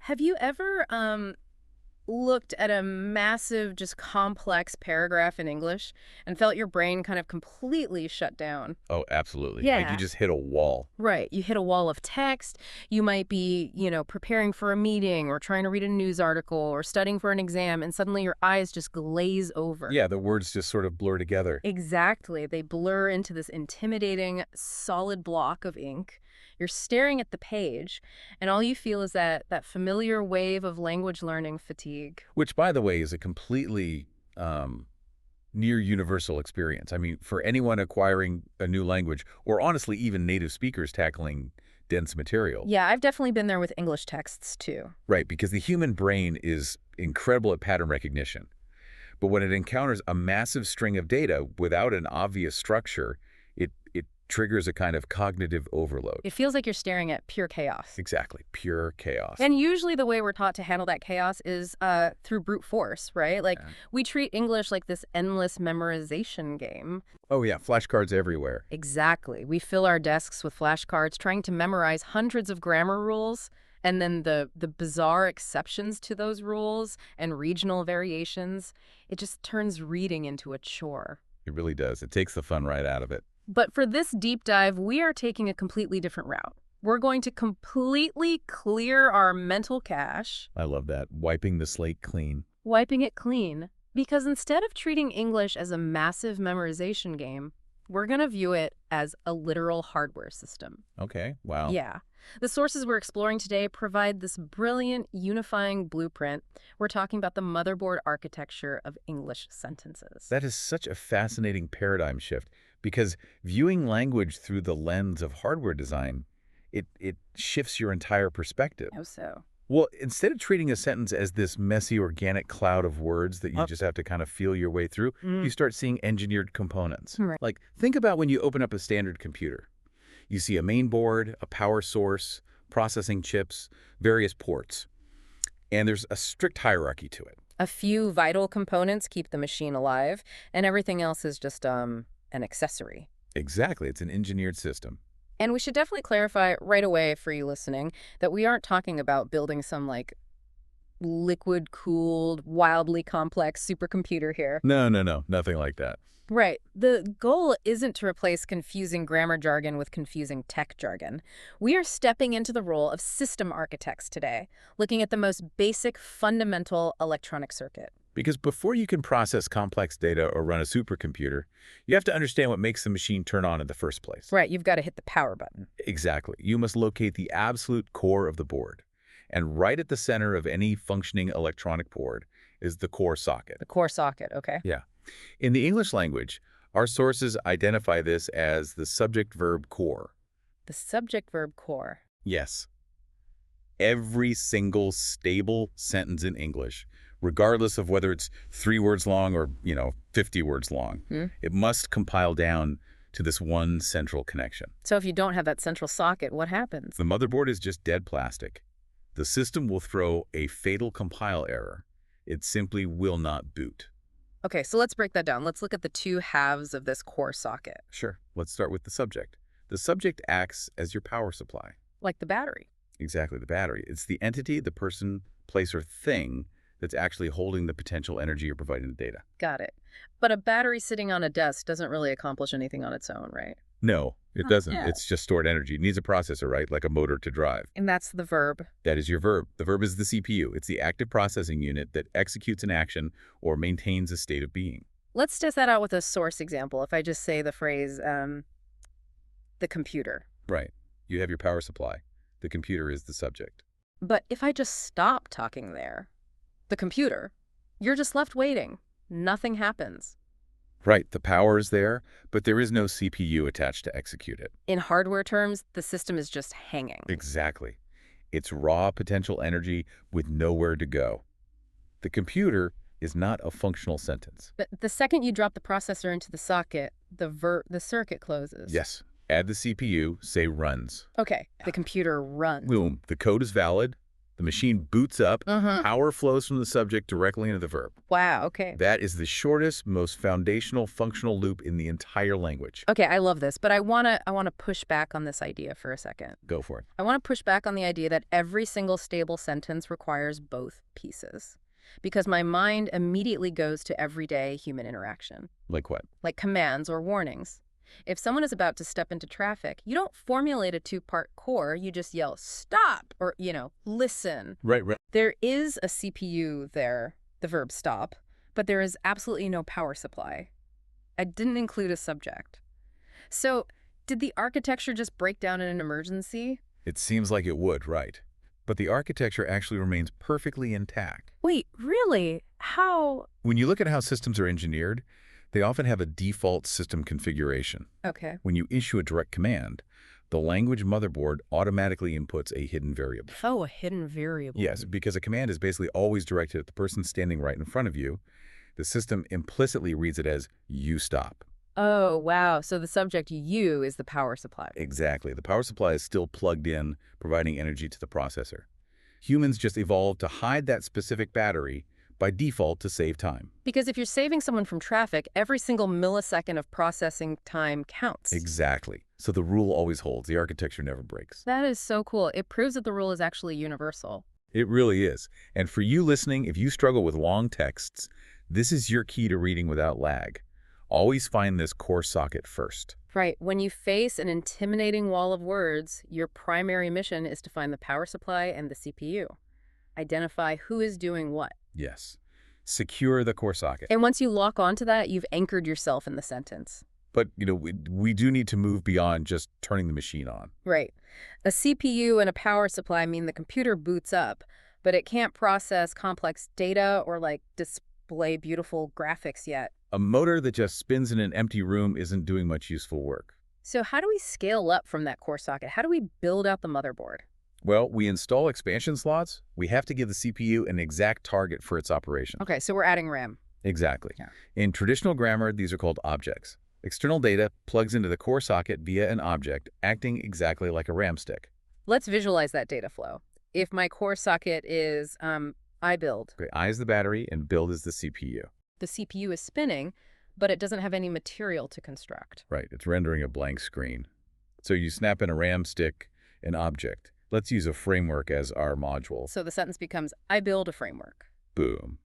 Have you ever looked at a massive, just complex paragraph in English and felt your brain kind of completely shut down? Oh, absolutely. Like you Yeah. just hit a wall. Right. You hit a wall of text. You might be, preparing for a meeting or trying to read a news article or studying for an exam, and suddenly your eyes just glaze over. Yeah, the words just sort of blur together. Exactly. They blur into this intimidating, solid block of ink. You're staring at the page, and all you feel is that familiar wave of language learning fatigue. Which, by the way, is a completely um, near universal experience. I mean, for anyone acquiring a new language, or honestly, even native speakers tackling dense material. Yeah, I've definitely been there with English texts too. Right, because the human brain is incredible at pattern recognition. But when it encounters a massive string of data without an obvious structure, it triggers a kind of cognitive overload. It feels like you're staring at pure chaos. Exactly, pure chaos. And usually the way we're taught to handle that chaos is through brute force, right? Like, Yeah. we treat English like this endless memorization game. Oh yeah, flashcards everywhere. Exactly. We fill our desks with flashcards trying to memorize hundreds of grammar rules, and then the bizarre exceptions to those rules and regional variations. It just turns reading into a chore. It really does. It takes the fun right out of it. But for this deep dive, we are taking a completely different route. We're going to completely clear our mental cache, I love that. Wiping the slate clean. wiping it clean. Because instead of treating English as a massive memorization game, we're going to view it as a literal hardware system. Okay, wow. Yeah. The sources we're exploring today provide this brilliant, unifying blueprint. We're talking about the motherboard architecture of English sentences. That is such a fascinating paradigm shift because viewing language through the lens of hardware design, it shifts your entire perspective. How so? Well, instead of treating a sentence as this messy organic cloud of words that you just have to kind of feel your way through, you start seeing engineered components. Right. Like, think about when you open up a standard computer. You see a main board, a power source, processing chips, various ports. And there's a strict hierarchy to it. A few vital components keep the machine alive, and everything else is just an accessory. Exactly. It's an engineered system. And we should definitely clarify right away for you listening that we aren't talking about building some like liquid-cooled, wildly complex supercomputer here. No, no, no. Nothing like that. Right. The goal isn't to replace confusing grammar jargon with confusing tech jargon. We are stepping into the role of system architects today, looking at the most basic, fundamental electronic circuit. Because before you can process complex data or run a supercomputer, you have to understand what makes the machine turn on in the first place. Right, you've got to hit the power button. Exactly. You must locate the absolute core of the board. And right at the center of any functioning electronic board is the core socket. The core socket, okay? Yeah. In the English language, our sources identify this as the subject-verb core. The subject-verb core. Yes. Every single stable sentence in English, regardless of whether it's 3 words long or, 50 words long, it must compile down to this one central connection. So if you don't have that central socket, what happens? The motherboard is just dead plastic. The system will throw a fatal compile error. It simply will not boot. Okay, so let's break that down. Let's look at the two halves of this core socket. Sure. Let's start with the subject. The subject acts as your power supply. Like the battery. Exactly, the battery. It's the entity, the person, place, or thing that's actually holding the potential energy you're providing the data. Got it. But a battery sitting on a desk doesn't really accomplish anything on its own, right? No, it doesn't. Yeah. It's just stored energy. It needs a processor, right? Like a motor to drive. And that's the verb. That is your verb. The verb is the CPU. It's the active processing unit that executes an action or maintains a state of being. Let's test that out with a source example. If I just say the phrase, the computer. Right. You have your power supply. The computer is the subject. But if I just stop talking there, the computer, you're just left waiting. Nothing happens. Right, the power is there, but there is no CPU attached to execute it. In hardware terms, the system is just hanging. Exactly. It's raw potential energy with nowhere to go. The computer is not a functional sentence. But the second you drop the processor into the socket, the circuit closes. Yes. Add the CPU, say runs. Okay, the computer runs. Boom. The code is valid. The machine boots up, power flows from the subject directly into the verb. Wow, okay. That is the shortest, most foundational functional loop in the entire language. Okay, I love this, but I wanna push back on this idea for a second. Go for it. I want to push back on the idea that every single stable sentence requires both pieces, because my mind immediately goes to everyday human interaction, Like what? like commands or warnings. If someone is about to step into traffic, you don't formulate a two-part core, you just yell, stop, or, listen. Right. There is a CPU there, the verb stop, but there is absolutely no power supply. I didn't include a subject. So, did the architecture just break down in an emergency? It seems like it would, right. But the architecture actually remains perfectly intact. Wait, really? How? When you look at how systems are engineered, they often have a default system configuration. Okay. When you issue a direct command, the language motherboard automatically inputs a hidden variable. Oh, a hidden variable. Yes, because a command is basically always directed at the person standing right in front of you. The system implicitly reads it as, you stop. Oh, wow. So the subject you is the power supply. Exactly. The power supply is still plugged in, providing energy to the processor. Humans just evolved to hide that specific battery by default to save time. Because if you're saving someone from traffic, every single millisecond of processing time counts. Exactly. So the rule always holds. The architecture never breaks. That is so cool. It proves that the rule is actually universal. It really is. And for you listening, if you struggle with long texts, this is your key to reading without lag. Always find this core socket first. Right. When you face an intimidating wall of words, your primary mission is to find the power supply and the CPU. Identify who is doing what. Yes. Secure the core socket. And once you lock onto that, you've anchored yourself in the sentence. But, we do need to move beyond just turning the machine on. Right. A CPU and a power supply mean the computer boots up, but it can't process complex data or, display beautiful graphics yet. A motor that just spins in an empty room isn't doing much useful work. So how do we scale up from that core socket? How do we build out the motherboard? Well, we install expansion slots. We have to give the CPU an exact target for its operation. Okay, so we're adding RAM. Exactly. Yeah. In traditional grammar, these are called objects. External data plugs into the core socket via an object, acting exactly like a RAM stick. Let's visualize that data flow. If my core socket is iBuild, Okay, I is the battery and build is the CPU. the CPU is spinning, but it doesn't have any material to construct. Right, it's rendering a blank screen. So you snap in a RAM stick, an object. Let's use a framework as our module. So the sentence becomes, I build a framework. Boom.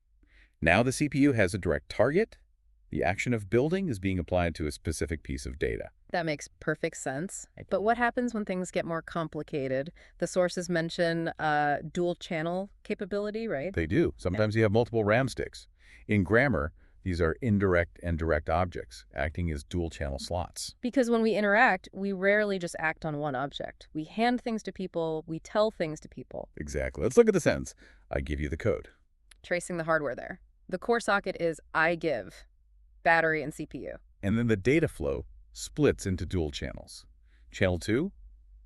Now the CPU has a direct target. The action of building is being applied to a specific piece of data. That makes perfect sense. But what happens when things get more complicated? The sources mention dual channel capability, right? They do. Sometimes you have multiple RAM sticks. In grammar, these are indirect and direct objects, acting as dual-channel slots. Because when we interact, we rarely just act on one object. We hand things to people, we tell things to people. Exactly. Let's look at the sentence. I give you the code. Tracing the hardware there. The core socket is I give, battery and CPU. And then the data flow splits into dual channels. Channel 2,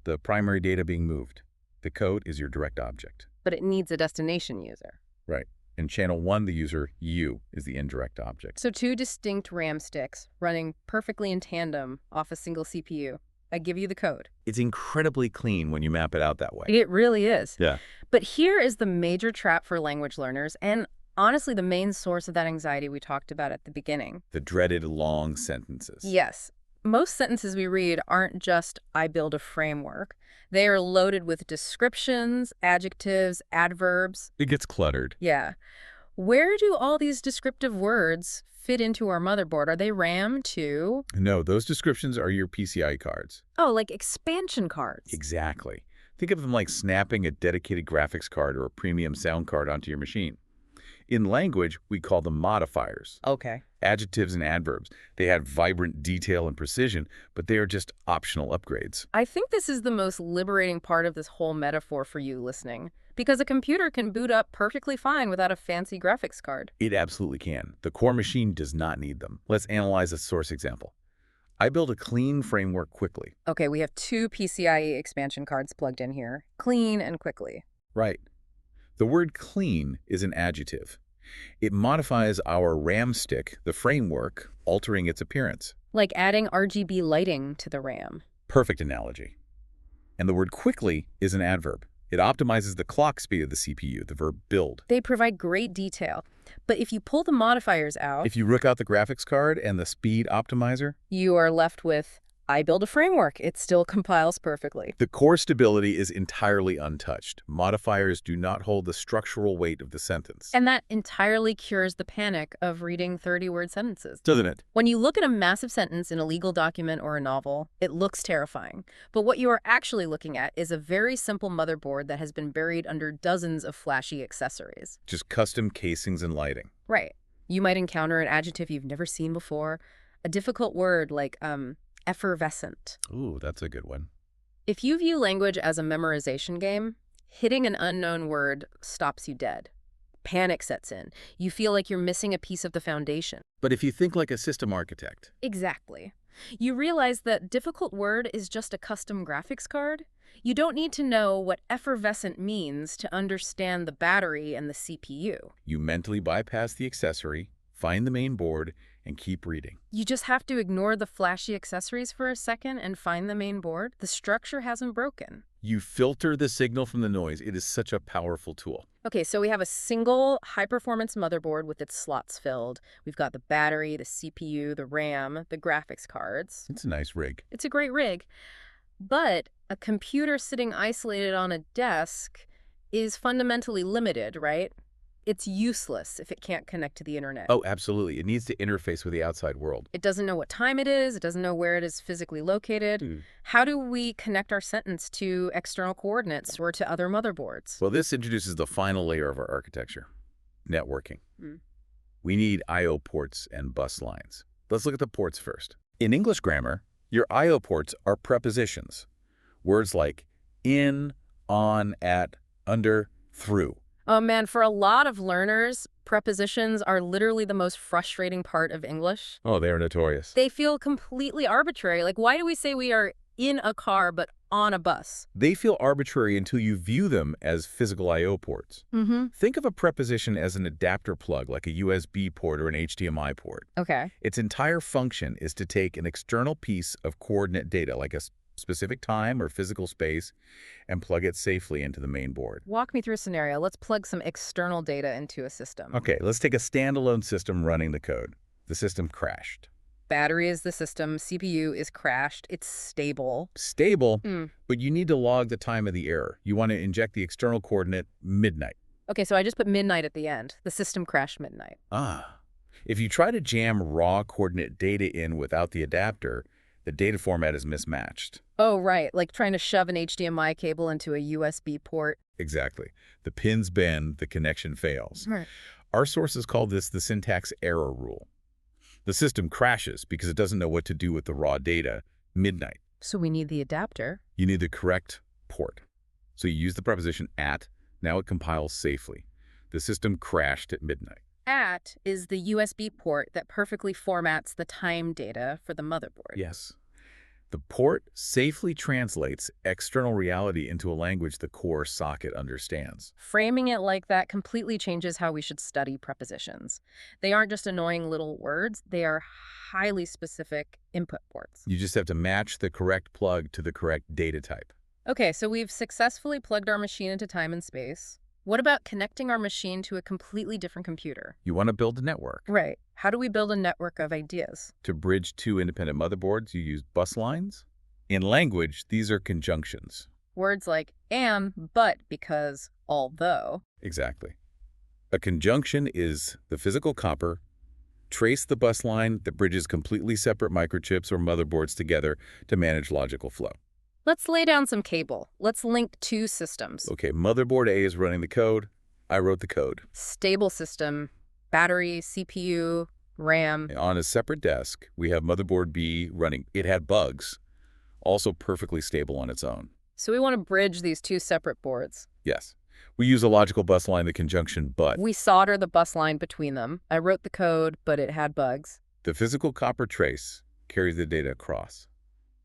the primary data being moved. The code is your direct object. But it needs a destination user. Right. In channel 1, the user, you, is the indirect object. So two distinct RAM sticks running perfectly in tandem off a single CPU. I give you the code. It's incredibly clean when you map it out that way. It really is. Yeah. But here is the major trap for language learners, and honestly the main source of that anxiety we talked about at the beginning. The dreaded long sentences. Yes. Most sentences we read aren't just, I build a framework. They are loaded with descriptions, adjectives, adverbs. It gets cluttered. Yeah. Where do all these descriptive words fit into our motherboard? Are they RAM too? No, those descriptions are your PCI cards. Oh, like expansion cards. Exactly. Think of them like snapping a dedicated graphics card or a premium sound card onto your machine. In language, we call them modifiers. Okay. Adjectives and adverbs. They add vibrant detail and precision, but they are just optional upgrades. I think this is the most liberating part of this whole metaphor for you listening, because a computer can boot up perfectly fine without a fancy graphics card. It absolutely can. The core machine does not need them. Let's analyze a source example. I build a clean framework quickly. Okay, we have two PCIe expansion cards plugged in here. Clean and quickly. Right. The word clean is an adjective. It modifies our RAM stick, the framework, altering its appearance. Like adding RGB lighting to the RAM. Perfect analogy. And the word quickly is an adverb. It optimizes the clock speed of the CPU, the verb build. They provide great detail. But if you pull the modifiers out, If you rook out the graphics card and the speed optimizer, you are left with, I build a framework. It still compiles perfectly. the core stability is entirely untouched. Modifiers do not hold the structural weight of the sentence. And that entirely cures the panic of reading 30-word sentences. Doesn't it? When you look at a massive sentence in a legal document or a novel, it looks terrifying. But what you are actually looking at is a very simple motherboard that has been buried under dozens of flashy accessories. Just custom casings and lighting. Right. You might encounter an adjective you've never seen before, a difficult word like, effervescent. Ooh, that's a good one. If you view language as a memorization game, hitting an unknown word stops you dead. Panic sets in. You feel like you're missing a piece of the foundation. But if you think like a system architect, Exactly. You realize that difficult word is just a custom graphics card. You don't need to know what effervescent means to understand the battery and the CPU. you mentally bypass the accessory, find the main board, and keep reading. You just have to ignore the flashy accessories for a second and find the main board. The structure hasn't broken. You filter the signal from the noise. It is such a powerful tool. Okay, so we have a single high-performance motherboard with its slots filled. We've got the battery, the CPU, the RAM, the graphics cards. It's a nice rig. It's a great rig. But a computer sitting isolated on a desk is fundamentally limited, right? It's useless if it can't connect to the internet. Oh, absolutely. It needs to interface with the outside world. It doesn't know what time it is. It doesn't know where it is physically located. How do we connect our sentence to external coordinates or to other motherboards? Well, this introduces the final layer of our architecture, networking. Mm. We need I/O ports and bus lines. Let's look at the ports first. In English grammar, your I/O ports are prepositions. Words like in, on, at, under, through. Oh man, for a lot of learners, prepositions are literally the most frustrating part of English. Oh, they are notorious. They feel completely arbitrary. Like, why do we say we are in a car but on a bus? They feel arbitrary until you view them as physical I/O ports. Mm-hmm. Think of a preposition as an adapter plug, like a USB port or an HDMI port. Okay. Its entire function is to take an external piece of coordinate data, like a specific time or physical space, and plug it safely into the main board. Walk me through a scenario. Let's plug some external data into a system. Okay, let's take a standalone system running the code. The system crashed. Battery is the system. CPU is crashed. It's stable. Stable, Mm. but you need to log the time of the error. You want to inject the external coordinate midnight. Okay, so I just put midnight at the end. The system crashed midnight. Ah. If you try to jam raw coordinate data in without the adapter, the data format is mismatched. Oh, right. Like trying to shove an HDMI cable into a USB port. Exactly. The pins bend, the connection fails. Right. Our sources call this the syntax error rule. The system crashes because it doesn't know what to do with the raw data midnight. So we need the adapter. You need the correct port. So you use the preposition at. Now it compiles safely. The system crashed at midnight. At is the USB port that perfectly formats the time data for the motherboard. Yes. The port safely translates external reality into a language the core socket understands. Framing it like that completely changes how we should study prepositions. They aren't just annoying little words, they are highly specific input ports. You just have to match the correct plug to the correct data type. Okay, so we've successfully plugged our machine into time and space. What about connecting our machine to a completely different computer? You want to build a network. Right. How do we build a network of ideas? To bridge two independent motherboards, you use bus lines. In language, these are conjunctions. Words like am, but, because, although. Exactly. A conjunction is the physical copper. Trace the bus line that bridges completely separate microchips or motherboards together to manage logical flow. Let's lay down some cable. Let's link two systems. Okay, motherboard A is running the code. I wrote the code. Stable system, battery, CPU, RAM. On a separate desk, we have motherboard B running. It had bugs, also perfectly stable on its own. So we want to bridge these two separate boards. Yes. We use a logical bus line, the conjunction but. We solder the bus line between them. I wrote the code, but it had bugs. The physical copper trace carries the data across.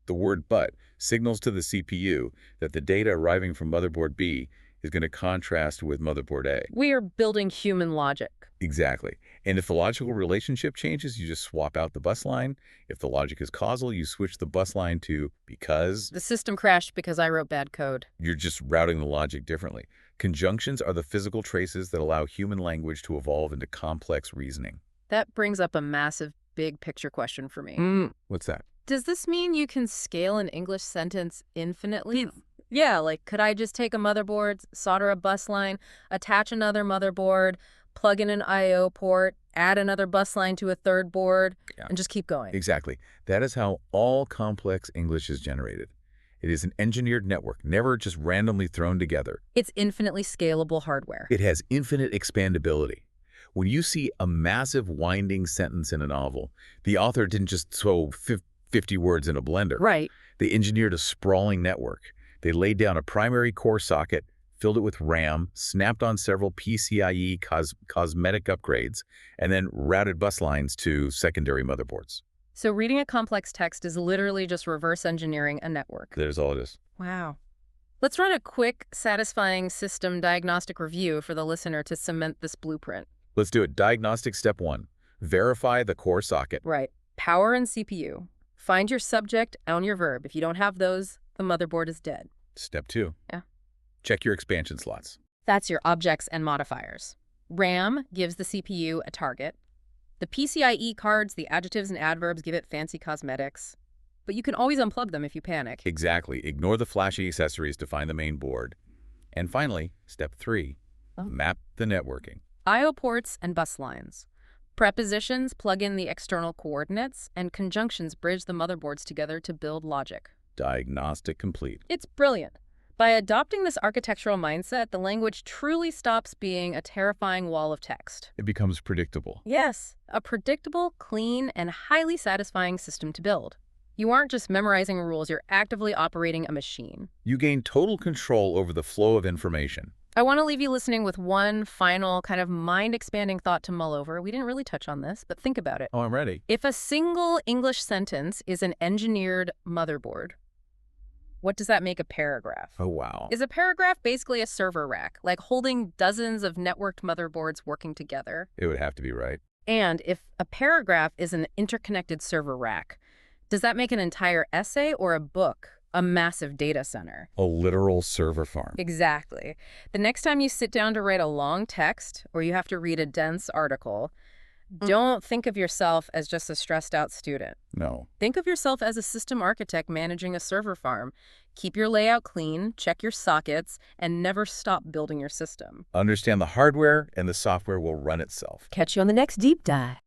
The word but signals to the CPU that the data arriving from motherboard B is going to contrast with motherboard A. We are building human logic. Exactly. And if the logical relationship changes, you just swap out the bus line. If the logic is causal, you switch the bus line to because. The system crashed because I wrote bad code. You're just routing the logic differently. Conjunctions are the physical traces that allow human language to evolve into complex reasoning. That brings up a massive, big picture question for me. What's that? Does this mean you can scale an English sentence infinitely? Yeah, like could I just take a motherboard, solder a bus line, attach another motherboard, plug in an I/O port, add another bus line to a third board, Yeah. and just keep going? Exactly. That is how all complex English is generated. It is an engineered network, never just randomly thrown together. It's infinitely scalable hardware. It has infinite expandability. When you see a massive winding sentence in a novel, the author didn't just throw 50 words in a blender. Right. They engineered a sprawling network. They laid down a primary core socket, filled it with RAM, snapped on several PCIe cosmetic upgrades, and then routed bus lines to secondary motherboards. So reading a complex text is literally just reverse engineering a network. That is all it is. Wow. Let's run a quick, satisfying system diagnostic review for the listener to cement this blueprint. Let's do it. Diagnostic step 1. Verify the core socket. Right. Power and CPU. Find your subject and your verb. If you don't have those, the motherboard is dead. Step 2. Yeah. Check your expansion slots. That's your objects and modifiers. RAM gives the CPU a target. The PCIe cards, the adjectives and adverbs give it fancy cosmetics. But you can always unplug them if you panic. Exactly. Ignore the flashy accessories to find the main board. And finally, step 3. Map the networking. I/O ports and bus lines. Prepositions plug in the external coordinates, and conjunctions bridge the motherboards together to build logic. Diagnostic complete. It's brilliant. By adopting this architectural mindset, the language truly stops being a terrifying wall of text. It becomes predictable. Yes, a predictable, clean, and highly satisfying system to build. You aren't just memorizing rules, you're actively operating a machine. You gain total control over the flow of information. I want to leave you listening with one final kind of mind-expanding thought to mull over. We didn't really touch on this, but think about it. Oh, I'm ready. If a single English sentence is an engineered motherboard, what does that make a paragraph? Oh, wow. Is a paragraph basically a server rack, like holding dozens of networked motherboards working together? It would have to be right. And if a paragraph is an interconnected server rack, does that make an entire essay or a book a massive data center? A literal server farm. Exactly. The next time you sit down to write a long text or you have to read a dense article, don't think of yourself as just a stressed out student. No. Think of yourself as a system architect managing a server farm. Keep your layout clean, check your sockets, and never stop building your system. Understand the hardware and the software will run itself. Catch you on the next deep dive.